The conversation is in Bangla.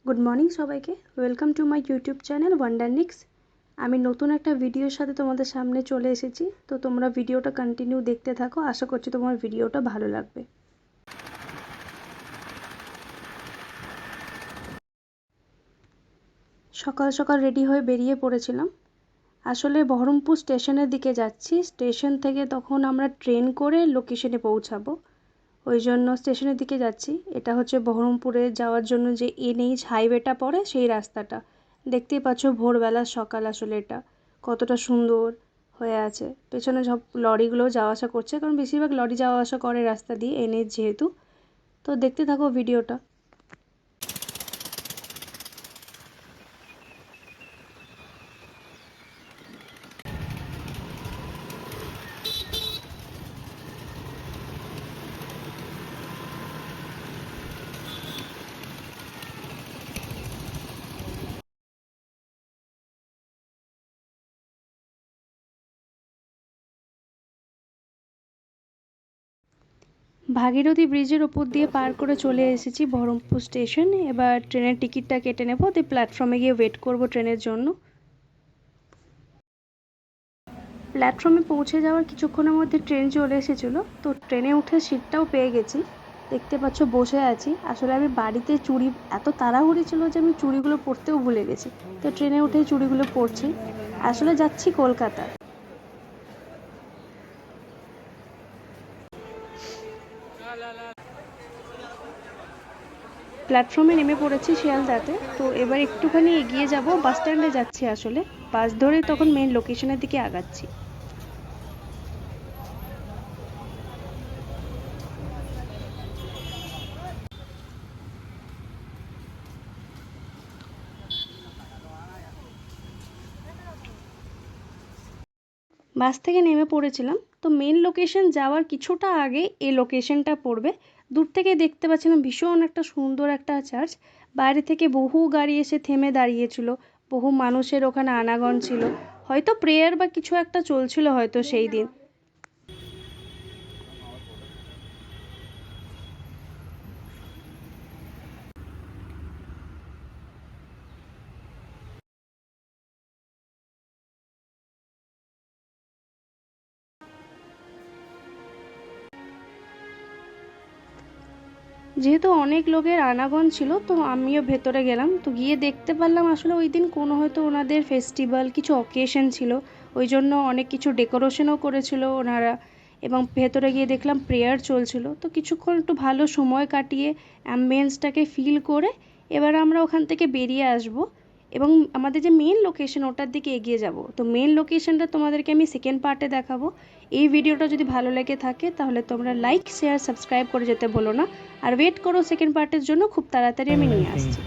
গুড মর্নিং সবাইকে, welcome to my YouTube channel Wondernix. আমি নতুন একটা ভিডিওর সাথে তোমাদের সামনে চলে এসেছি। তো তোমরা ভিডিওটা কন্টিনিউ দেখতে থাকো, আশা করছি তোমার ভিডিওটা ভালো লাগবে। সকাল সকাল রেডি হয়ে বেরিয়ে পড়েছিলাম। আসলে বহরমপুর স্টেশনের দিকে যাচ্ছি। স্টেশন থেকে তখন আমরা ট্রেন করে লোকেশনে পৌঁছাবো, ওই জন্য স্টেশনের দিকে যাচ্ছি। এটা হচ্ছে বহরমপুরে যাওয়ার জন্য যে NH হাইওয়েটা পড়ে সেই রাস্তাটা। দেখতেই পাচ্ছ ভোরবেলার সকাল, আসলে এটা কতটা সুন্দর হয়ে আছে। পেছনে সব লরিগুলো যাওয়া আসা করছে, কারণ বেশিরভাগ লরি যাওয়া আসা করে রাস্তা দিয়ে, NH যেহেতু। তো দেখতে থাকো ভিডিওটা। ভাগীরথী ব্রিজের ওপর দিয়ে পার করে চলে এসেছি বহরমপুর স্টেশন। এবার ট্রেনের টিকিটটা কেটে নেবো, দিয়ে প্ল্যাটফর্মে গিয়ে ওয়েট করব ট্রেনের জন্য। প্ল্যাটফর্মে পৌঁছে যাওয়ার কিছুক্ষণের মধ্যে ট্রেন চলে এসেছিলো। তো ট্রেনে উঠে সিটটাও পেয়ে গেছি, দেখতে পাচ্ছ বসে আছি। আসলে আমি বাড়িতে চুড়ি, এত তাড়াহুড়ি ছিল যে আমি চুড়িগুলো পরতেও ভুলে গেছি। তো ট্রেনে উঠে চুড়িগুলো পরছি। আসলে যাচ্ছি কলকাতা। প্ল্যাটফর্মে নেমে পড়েছি শিয়ালদাতে। তো এবার একটুখানি এগিয়ে যাব, বাস স্ট্যান্ডে যাচ্ছি। আসলে বাস ধরে তখন মেন লোকেশনের দিকে আগাচ্ছি। বাস থেকে নেমে পড়েছিলাম। তো মেন লোকেশন যাওয়ার কিছুটা আগে এই লোকেশনটা পড়বে। দূর থেকে দেখতে পাচ্ছিলাম ভীষণ একটা সুন্দর একটা চার্চ। বাইরে থেকে বহু গাড়ি এসে থেমে দাঁড়িয়েছিল, বহু মানুষের ওখানে আনাগোনা ছিল। হয়তো প্রেয়ার বা কিছু একটা চলছিল হয়তো সেই দিন। যেহেতু অনেক লোকের আনাগোনা ছিল, তো আমিও ভেতরে গেলাম। তো গিয়ে দেখতে পারলাম আসলে ওই দিন কোনো হয়তো ওনাদের ফেস্টিভ্যাল কিছু অকেশন ছিল, ওই জন্য অনেক কিছু ডেকোরেশনও করেছিল ওনারা। এবং ভেতরে গিয়ে দেখলাম প্রেয়ার চলছিল। তো কিছুক্ষণ একটু ভালো সময় কাটিয়ে অ্যাম্বিয়েন্সটাকে ফিল করে এবার আমরা ওখান থেকে বেরিয়ে আসব এবং আমাদের যে মেন লোকেশন ওটার দিকে এগিয়ে যাব। তো মেন লোকেশনটা তোমাদেরকে আমি সেকেন্ড পার্টে দেখাবো। এই ভিডিওটা যদি ভালো লেগে থাকে তাহলে তোমরা লাইক শেয়ার সাবস্ক্রাইব করে যেতে ভুলো না। আর ওয়েট করো সেকেন্ড পার্টের জন্য, খুব তাড়াতাড়ি আমি নিয়ে আসছি।